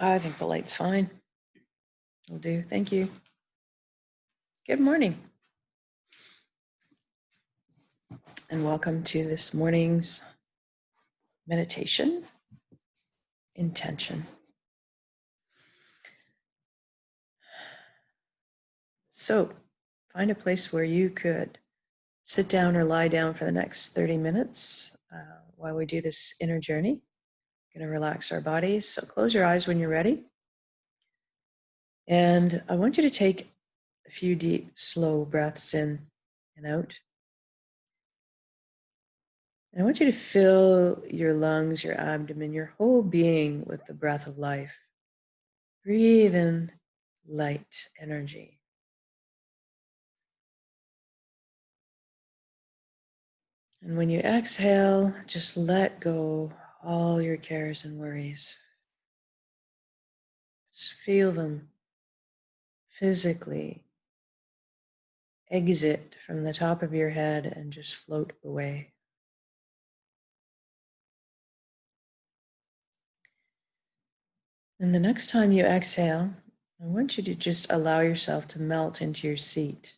I think the light's fine. Will do. Thank you. Good morning. And welcome to this morning's meditation intention. So, find a place where you could sit down or lie down for the next 30 minutes while we do this inner journey. Going to relax our bodies. So, close your eyes when you're ready. And I want you to take a few deep, slow breaths in and out. And I want you to fill your lungs, your abdomen, your whole being with the breath of life. Breathe in light energy. And when you exhale, just let go all your cares and worries. Just feel them physically exit from the top of your head and just float away. And the next time you exhale, I want you to just allow yourself to melt into your seat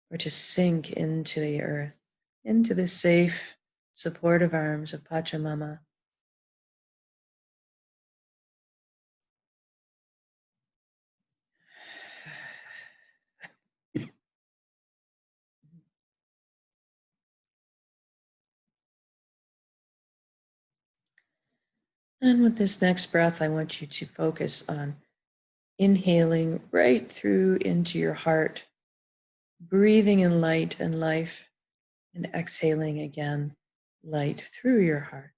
or to sink into the earth, into the safe, supportive arms of Pachamama. And with this next breath, I want you to focus on inhaling right through into your heart, breathing in light and life, and exhaling again, light through your heart.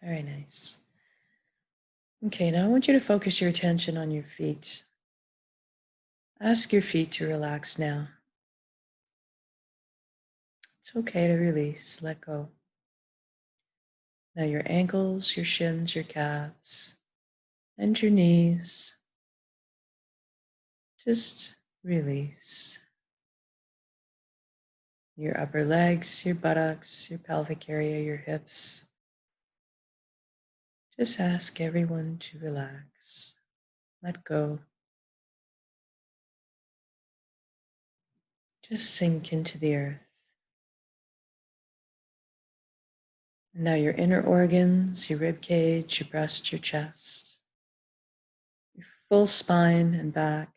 Very nice. Okay, now I want you to focus your attention on your feet. Ask your feet to relax now. It's okay to release, let go. Now your ankles, your shins, your calves, and your knees. Just release. Your upper legs, your buttocks, your pelvic area, your hips. Just ask everyone to relax. Let go. Just sink into the earth. And now your inner organs, your rib cage, your breast, your chest, your full spine and back.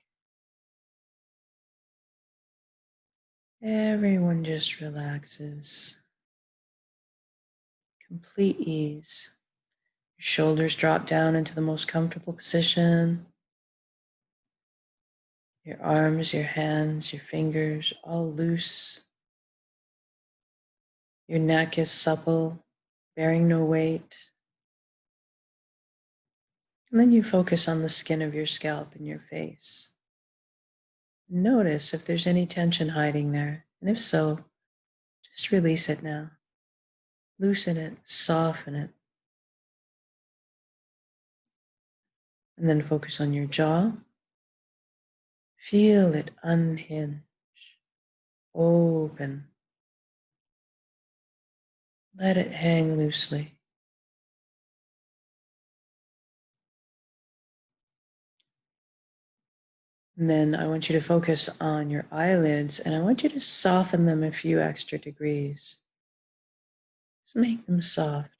Everyone just relaxes. Complete ease. Your shoulders drop down into the most comfortable position. Your arms, your hands, your fingers, all loose. Your neck is supple, bearing no weight. And then you focus on the skin of your scalp and your face. Notice if there's any tension hiding there. And if so, just release it now. Loosen it, soften it. And then focus on your jaw. Feel it unhinge, open. Let it hang loosely. And then I want you to focus on your eyelids and I want you to soften them a few extra degrees. Just make them soft.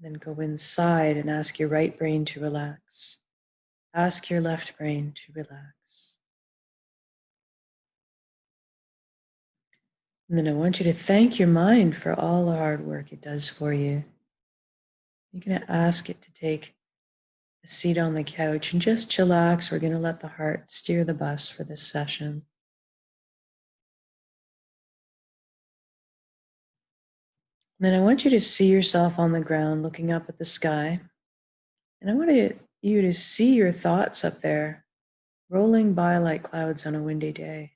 Then go inside and ask your right brain to relax. Ask your left brain to relax. And then I want you to thank your mind for all the hard work it does for you. You're going to ask it to take a seat on the couch and just chillax. We're going to let the heart steer the bus for this session. And then I want you to see yourself on the ground looking up at the sky. And I want you to see your thoughts up there, rolling by like clouds on a windy day.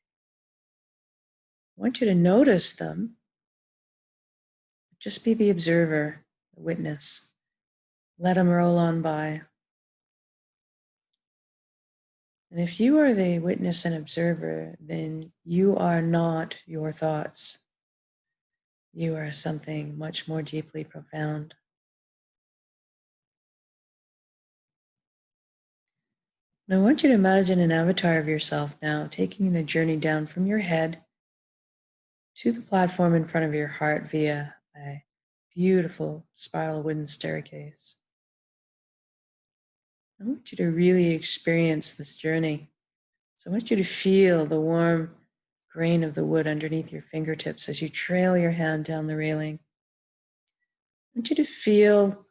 I want you to notice them. Just be the observer, the witness. Let them roll on by. And if you are the witness and observer, then you are not your thoughts. You are something much more deeply profound. And I want you to imagine an avatar of yourself now taking the journey down from your head to the platform in front of your heart via a beautiful spiral wooden staircase. I want you to really experience this journey. So I want you to feel the warm grain of the wood underneath your fingertips as you trail your hand down the railing. I want you to feel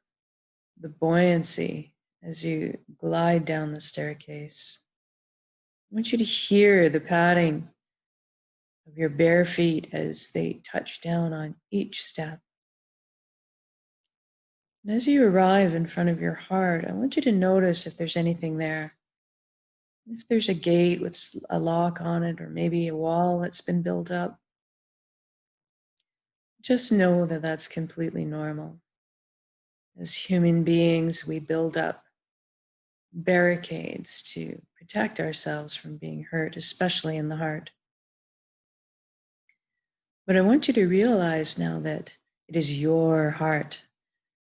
the buoyancy as you glide down the staircase. I want you to hear the padding of your bare feet as they touch down on each step. And as you arrive in front of your heart, I want you to notice if there's anything there. If there's a gate with a lock on it, or maybe a wall that's been built up, just know that that's completely normal. As human beings, we build up barricades to protect ourselves from being hurt, especially in the heart. But I want you to realize now that it is your heart.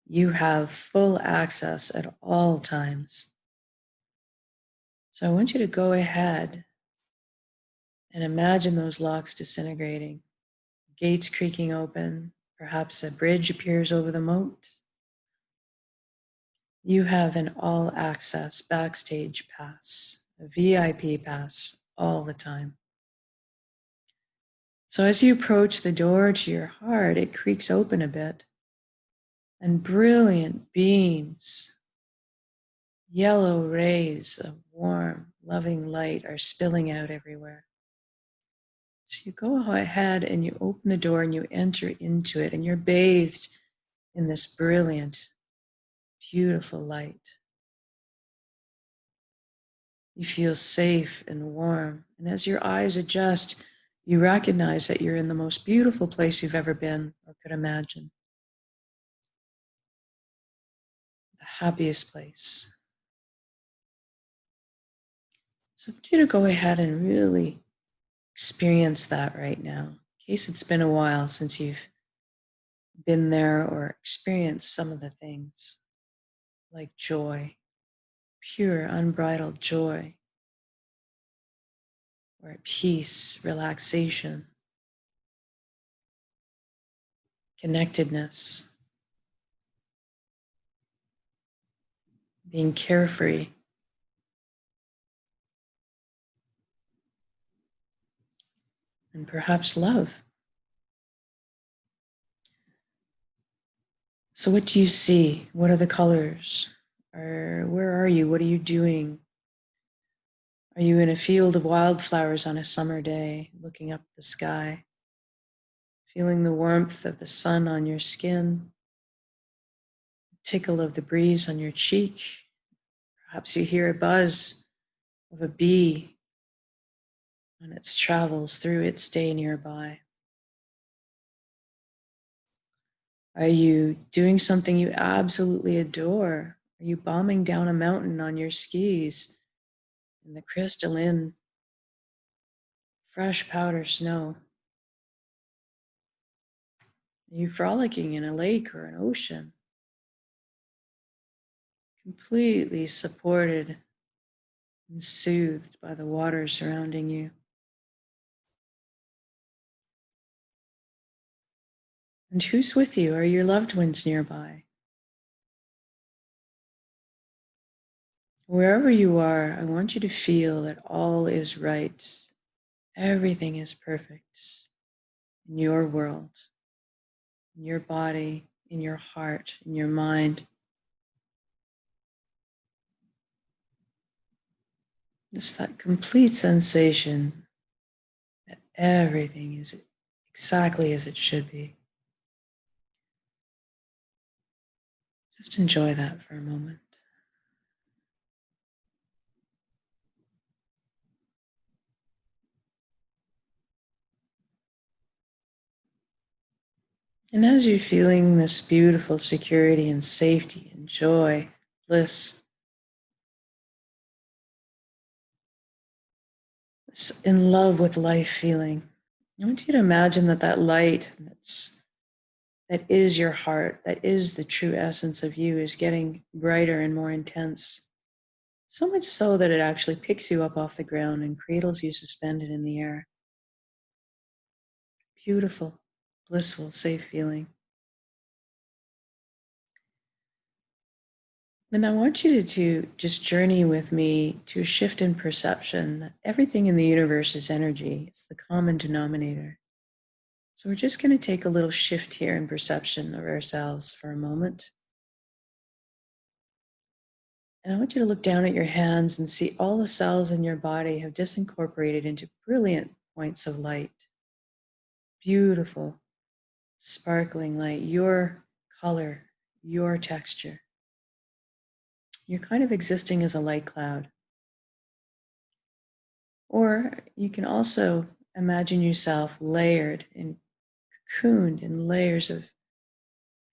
You have full access at all times. So I want you to go ahead and imagine those locks disintegrating, gates creaking open, perhaps a bridge appears over the moat. You have an all access backstage pass, a VIP pass all the time. So as you approach the door to your heart, it creaks open a bit, and brilliant beams, yellow rays of warm, loving light are spilling out everywhere. So you go ahead and you open the door and you enter into it, and you're bathed in this brilliant, beautiful light. You feel safe and warm. And as your eyes adjust, you recognize that you're in the most beautiful place you've ever been or could imagine. The happiest place. So I want you to go ahead and really experience that right now, in case it's been a while since you've been there or experienced some of the things like joy, pure, unbridled joy, or peace, relaxation, connectedness, being carefree. And perhaps love. So what do you see? What are the colors? Or where are you? What are you doing? Are you in a field of wildflowers on a summer day, looking up the sky, feeling the warmth of the sun on your skin, tickle of the breeze on your cheek? Perhaps you hear a buzz of a bee on its travels through its day nearby. Are you doing something you absolutely adore? Are you bombing down a mountain on your skis in the crystalline, fresh powder snow? Are you frolicking in a lake or an ocean? Completely supported and soothed by the water surrounding you. And who's with you? Are your loved ones nearby? Wherever you are, I want you to feel that all is right. Everything is perfect in your world, in your body, in your heart, in your mind. Just that complete sensation that everything is exactly as it should be. Just enjoy that for a moment. And as you're feeling this beautiful security and safety and joy, bliss, this in love with life feeling. I want you to imagine that light that is your heart, that is the true essence of you, is getting brighter and more intense. So much so that it actually picks you up off the ground and cradles you suspended in the air. Beautiful, blissful, safe feeling. Then I want you to just journey with me to a shift in perception that everything in the universe is energy. It's the common denominator. So we're just going to take a little shift here in perception of ourselves for a moment. And I want you to look down at your hands and see all the cells in your body have just incorporated into brilliant points of light. Beautiful, sparkling light, your color, your texture. You're kind of existing as a light cloud. Or you can also imagine yourself layered and cocooned in layers of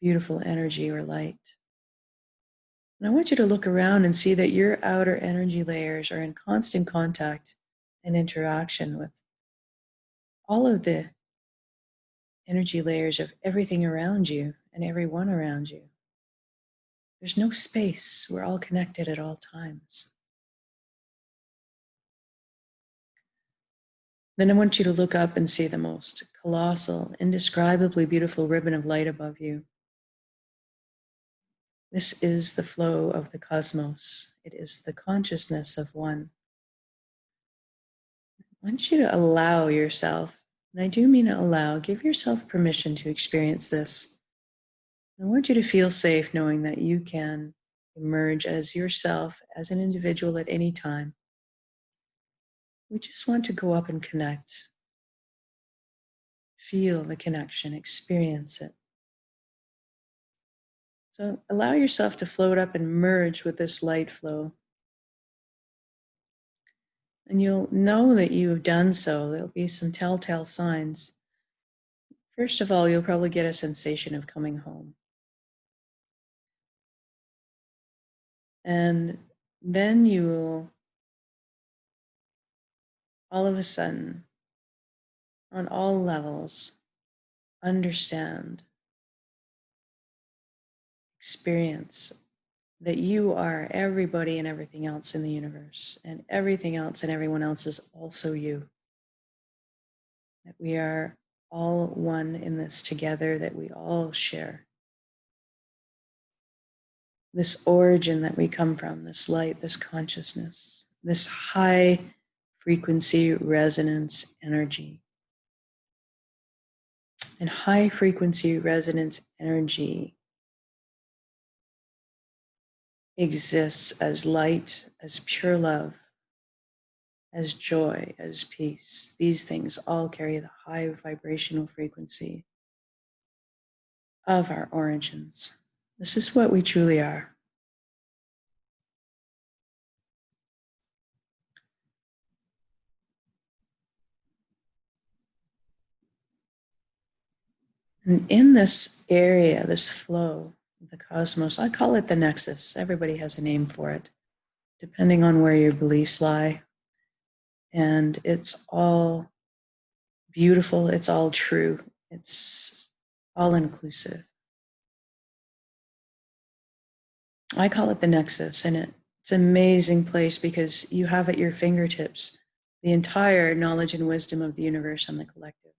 beautiful energy or light. And I want you to look around and see that your outer energy layers are in constant contact and interaction with all of the energy layers of everything around you and everyone around you. There's no space. We're all connected at all times. Then I want you to look up and see the most colossal, indescribably beautiful ribbon of light above you. This is the flow of the cosmos. It is the consciousness of one. I want you to allow yourself, and I do mean allow, give yourself permission to experience this. I want you to feel safe knowing that you can emerge as yourself, as an individual at any time. We just want to go up and connect. Feel the connection, experience it. So allow yourself to float up and merge with this light flow. And you'll know that you have done so. There'll be some telltale signs. First of all, you'll probably get a sensation of coming home. And then you will, all of a sudden, on all levels, understand, experience that you are everybody and everything else in the universe, and everything else and everyone else is also you. That we are all one in this together, that we all share this origin that we come from, this light, this consciousness, this high frequency resonance energy. And high frequency resonance energy exists as light, as pure love, as joy, as peace. These things all carry the high vibrational frequency of our origins. This is what we truly are. And in this area, this flow of the cosmos, I call it the nexus. Everybody has a name for it, depending on where your beliefs lie. And it's all beautiful, it's all true, it's all inclusive. I call it the nexus, and it's an amazing place because you have at your fingertips the entire knowledge and wisdom of the universe and the collective.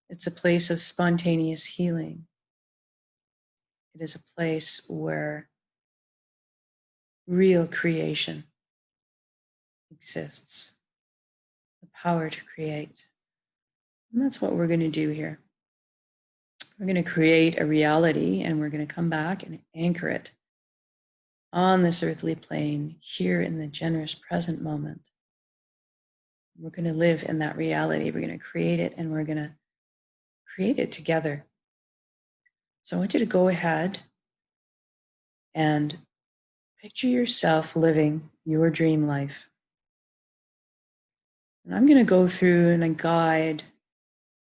It's a place of spontaneous healing. It is a place where real creation exists, the power to create. And that's what we're going to do here. We're going to create a reality, and we're going to come back and anchor it on this earthly plane here in the generous present moment. We're going to live in that reality. We're going to create it, and we're going to create it together. So I want you to go ahead and picture yourself living your dream life. And I'm going to go through and a guide,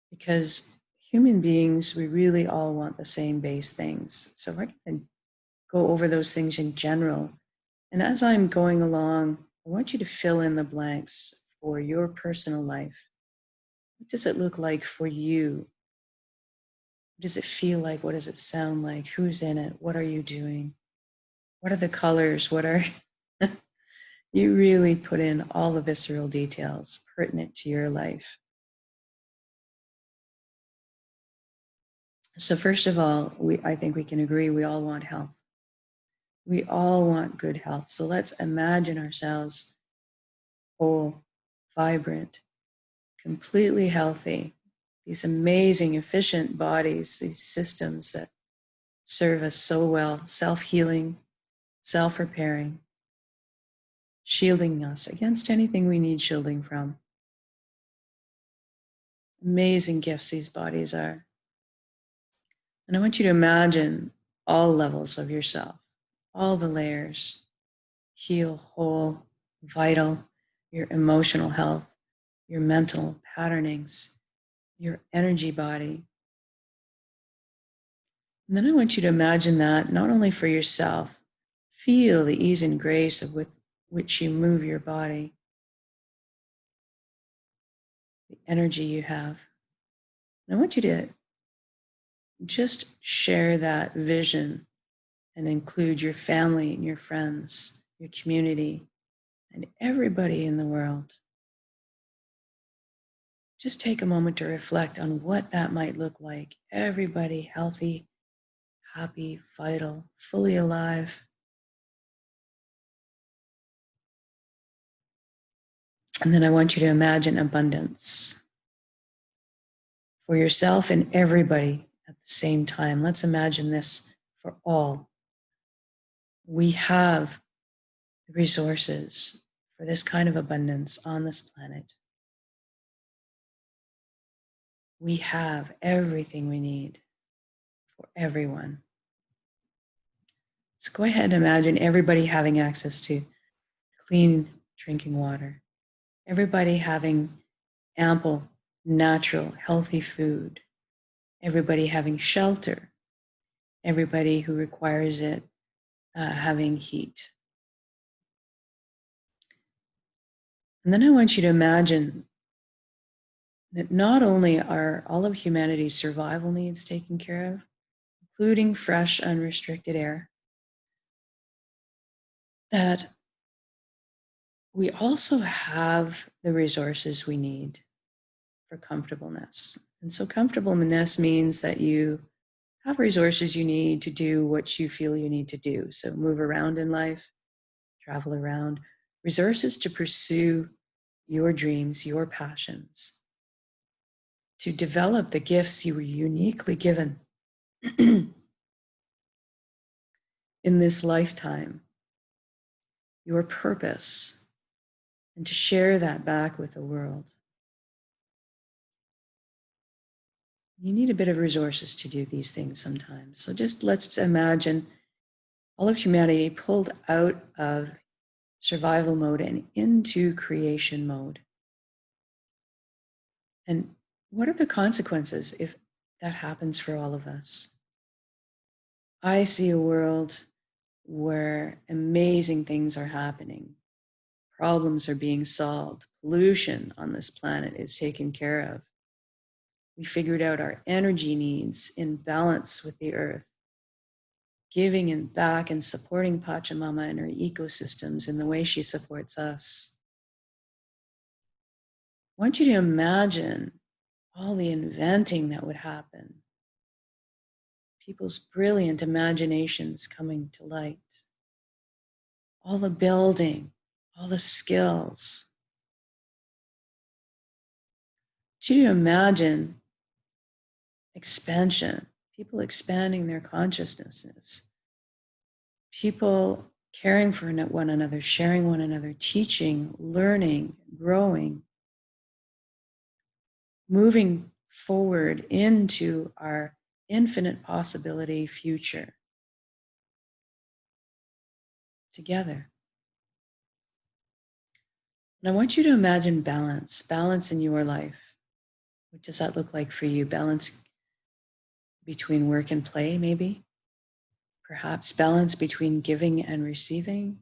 because human beings, we really all want the same base things. So we're going to go over those things in general. And as I'm going along I want you to fill in the blanks for your personal life. What does it look like for you? What does it feel like? What does it sound like? Who's in it? What are you doing? What are the colors? What are you really put in all the visceral details pertinent to your life? So first of all, I think we can agree we all want health. We all want good health. So let's imagine ourselves whole, vibrant, completely healthy. These amazing, efficient bodies, these systems that serve us so well, self-healing, self-repairing, shielding us against anything we need shielding from. Amazing gifts these bodies are. And I want you to imagine all levels of yourself, all the layers, heal, whole, vital, your emotional health, your mental patternings, your energy body. And then I want you to imagine that not only for yourself, feel the ease and grace with which you move your body, the energy you have. And I want you to just share that vision and include your family and your friends, your community, and everybody in the world. Just take a moment to reflect on what that might look like. Everybody healthy, happy, vital, fully alive. And then I want you to imagine abundance for yourself and everybody at the same time. Let's imagine this for all. We have the resources for this kind of abundance on this planet. We have everything we need for everyone. So go ahead and imagine everybody having access to clean drinking water, everybody having ample, natural, healthy food, everybody having shelter, everybody who requires it having heat. And then I want you to imagine that not only are all of humanity's survival needs taken care of, including fresh, unrestricted air, that we also have the resources we need for comfortableness. And so comfortableness means that you have resources you need to do what you feel you need to do. So move around in life, travel around, resources to pursue your dreams, your passions, to develop the gifts you were uniquely given in this lifetime, your purpose, and to share that back with the world. You need a bit of resources to do these things sometimes. So just let's imagine all of humanity pulled out of survival mode and into creation mode. And what are the consequences if that happens for all of us? I see a world where amazing things are happening. Problems are being solved. Pollution on this planet is taken care of. We figured out our energy needs in balance with the earth, giving and back and supporting Pachamama and her ecosystems in the way she supports us. I want you to imagine all the inventing that would happen, people's brilliant imaginations coming to light, all the building, all the skills. I want you to imagine expansion, people expanding their consciousnesses, people caring for one another, sharing one another, teaching, learning, growing, moving forward into our infinite possibility future together. And I want you to imagine balance in your life. What does that look like for you? Balance between work and play, maybe? Perhaps balance between giving and receiving.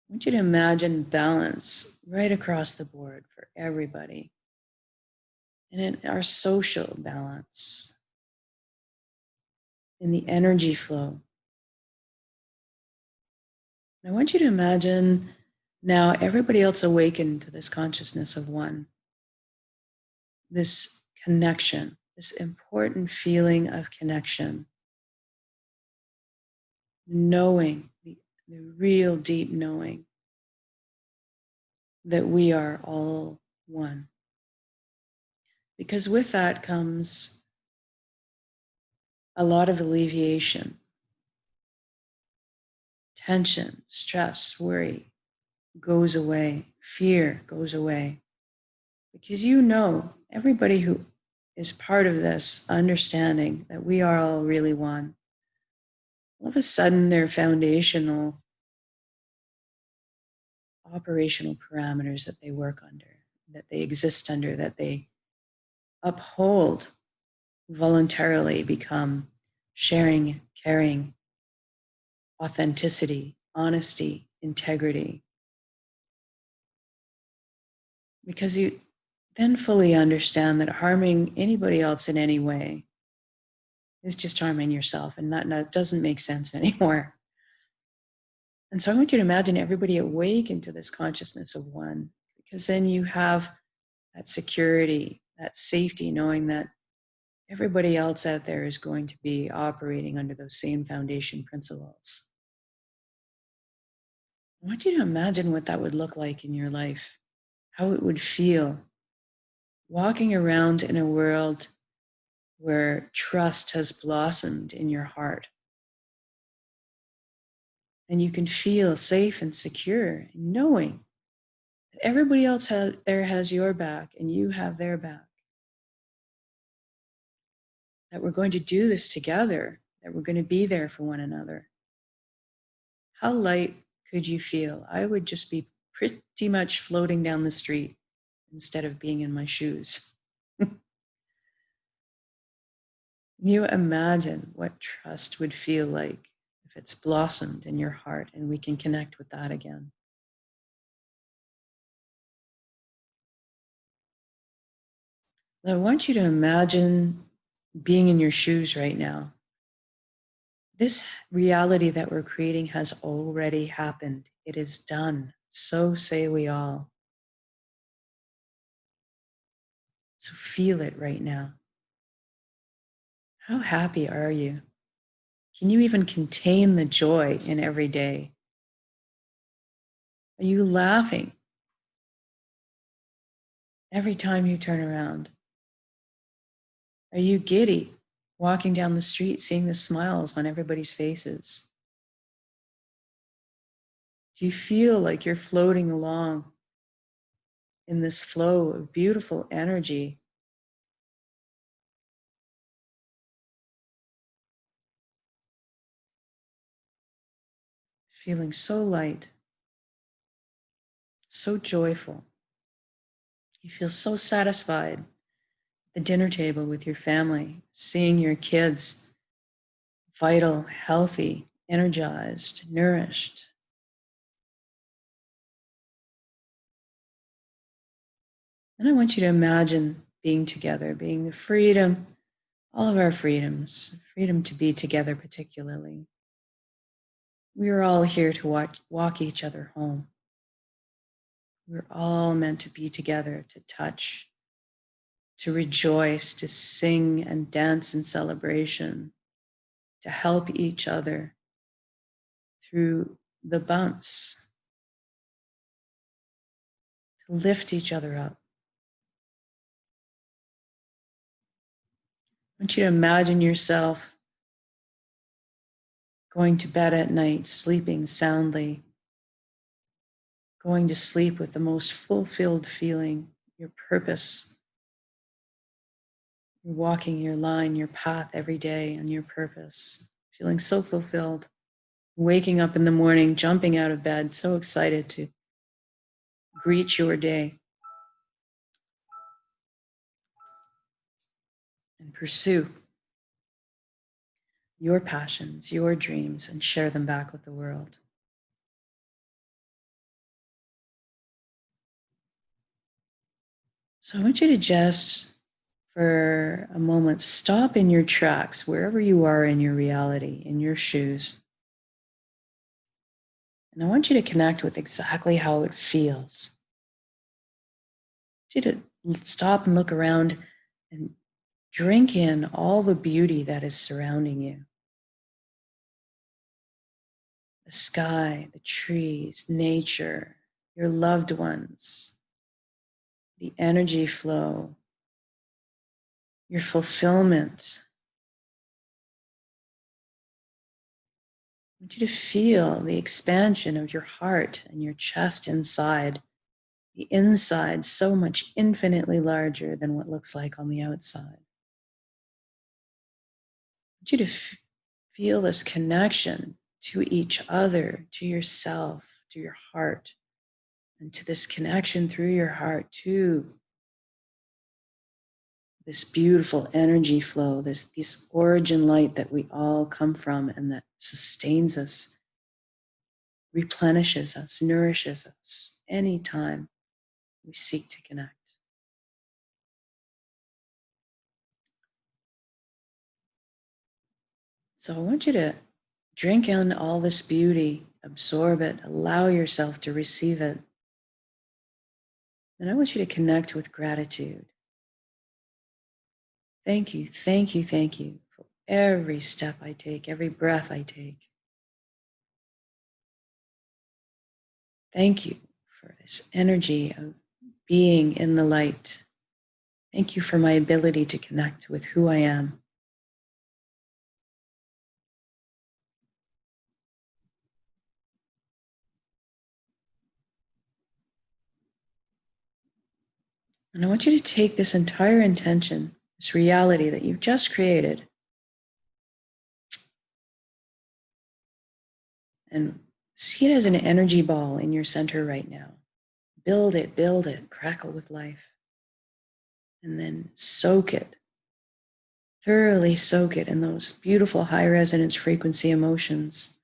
I want you to imagine balance right across the board for everybody. And in our social balance, in the energy flow. And I want you to imagine now everybody else awakened to this consciousness of one, this connection, this important feeling of connection, knowing, the real deep knowing that we are all one. Because with that comes a lot of alleviation, tension, stress, worry goes away, fear goes away. Because you know, everybody who is part of this understanding that we are all really one, all of a sudden their foundational operational parameters that they work under, that they exist under, that they uphold voluntarily become sharing, caring, authenticity, honesty, integrity. Because you then fully understand that harming anybody else in any way is just harming yourself, and that doesn't make sense anymore. And so I want you to imagine everybody awake into this consciousness of one, because then you have that security, that safety, knowing that everybody else out there is going to be operating under those same foundation principles. I want you to imagine what that would look like in your life, how it would feel walking around in a world where trust has blossomed in your heart. And you can feel safe and secure, knowing that everybody else there has your back and you have their back. That we're going to do this together, that we're going to be there for one another. How light could you feel? I would just be pretty much floating down the street instead of being in my shoes. You imagine what trust would feel like if it's blossomed in your heart and we can connect with that again. I want you to imagine being in your shoes right now. This reality that we're creating has already happened. It is done. So say we all. So feel it right now. How happy are you? Can you even contain the joy in every day? Are you laughing every time you turn around? Are you giddy walking down the street, seeing the smiles on everybody's faces? Do you feel like you're floating along in this flow of beautiful energy? Feeling so light, so joyful. You feel so satisfied at the dinner table with your family, seeing your kids vital, healthy, energized, nourished. And I want you to imagine being together, being the freedom, all of our freedoms, freedom to be together particularly. We are all here to walk each other home. We're all meant to be together, to touch, to rejoice, to sing and dance in celebration, to help each other through the bumps, to lift each other up. I want you to imagine yourself going to bed at night, sleeping soundly, going to sleep with the most fulfilled feeling, your purpose. You're walking your line, your path every day on your purpose, feeling so fulfilled, waking up in the morning, jumping out of bed, so excited to greet your day and pursue your passions, your dreams, and share them back with the world. So I want you to just, for a moment, stop in your tracks, wherever you are in your reality, in your shoes. And I want you to connect with exactly how it feels. I want you to stop and look around and drink in all the beauty that is surrounding you. The sky, the trees, nature, your loved ones, the energy flow, your fulfillment. I want you to feel the expansion of your heart and your chest inside. The inside so much infinitely larger than what looks like on the outside. I want you to feel this connection to each other, to yourself, to your heart, and to this connection through your heart to this beautiful energy flow, this origin light that we all come from and that sustains us, replenishes us, nourishes us anytime we seek to connect. So I want you to drink in all this beauty, absorb it, allow yourself to receive it. And I want you to connect with gratitude. Thank you, thank you, thank you for every step I take, every breath I take. Thank you for this energy of being in the light. Thank you for my ability to connect with who I am. And I want you to take this entire intention, this reality that you've just created, and see it as an energy ball in your center right now. Build it, crackle with life. And then soak it, thoroughly soak it in those beautiful high resonance frequency emotions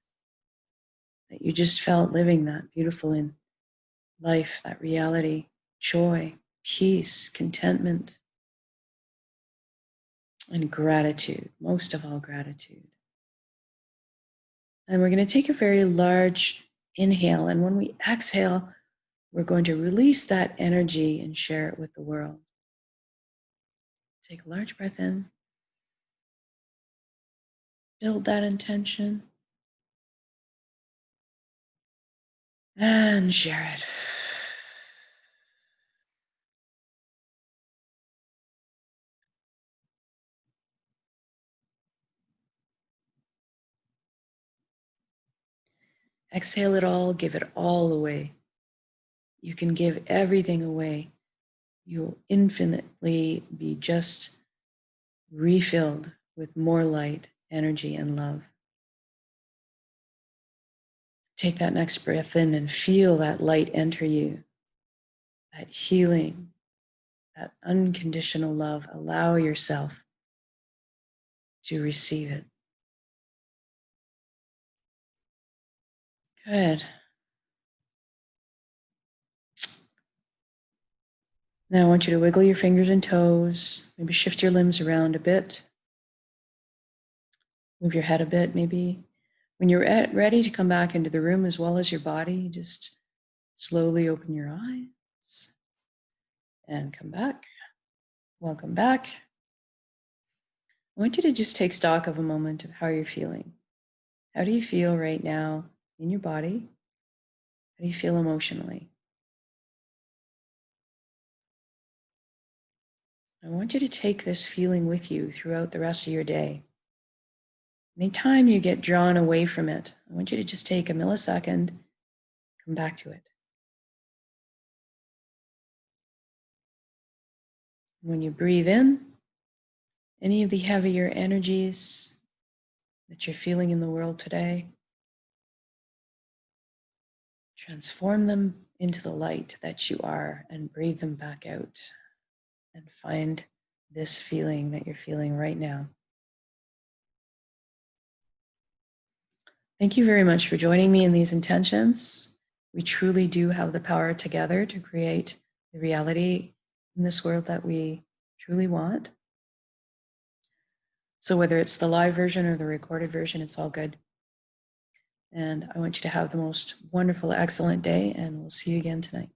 that you just felt living that beautiful in life, that reality, joy, peace, contentment, and gratitude, most of all gratitude. And we're going to take a very large inhale. And when we exhale, we're going to release that energy and share it with the world. Take a large breath in. Build that intention. And share it. Exhale it all, give it all away. You can give everything away. You'll infinitely be just refilled with more light, energy, and love. Take that next breath in and feel that light enter you, that healing, that unconditional love. Allow yourself to receive it. Good. Now I want you to wiggle your fingers and toes, maybe shift your limbs around a bit. Move your head a bit, maybe. When you're ready to come back into the room as well as your body, just slowly open your eyes and come back. Welcome back. I want you to just take stock of a moment of how you're feeling. How do you feel right now in your body? How do you feel emotionally? I want you to take this feeling with you throughout the rest of your day. Anytime you get drawn away from it, I want you to just take a millisecond, come back to it. When you breathe in, any of the heavier energies that you're feeling in the world today, transform them into the light that you are and breathe them back out and find this feeling that you're feeling right now. Thank you very much for joining me in these intentions. We truly do have the power together to create the reality in this world that we truly want. So whether it's the live version or the recorded version, it's all good. And I want you to have the most wonderful, excellent day, and we'll see you again tonight.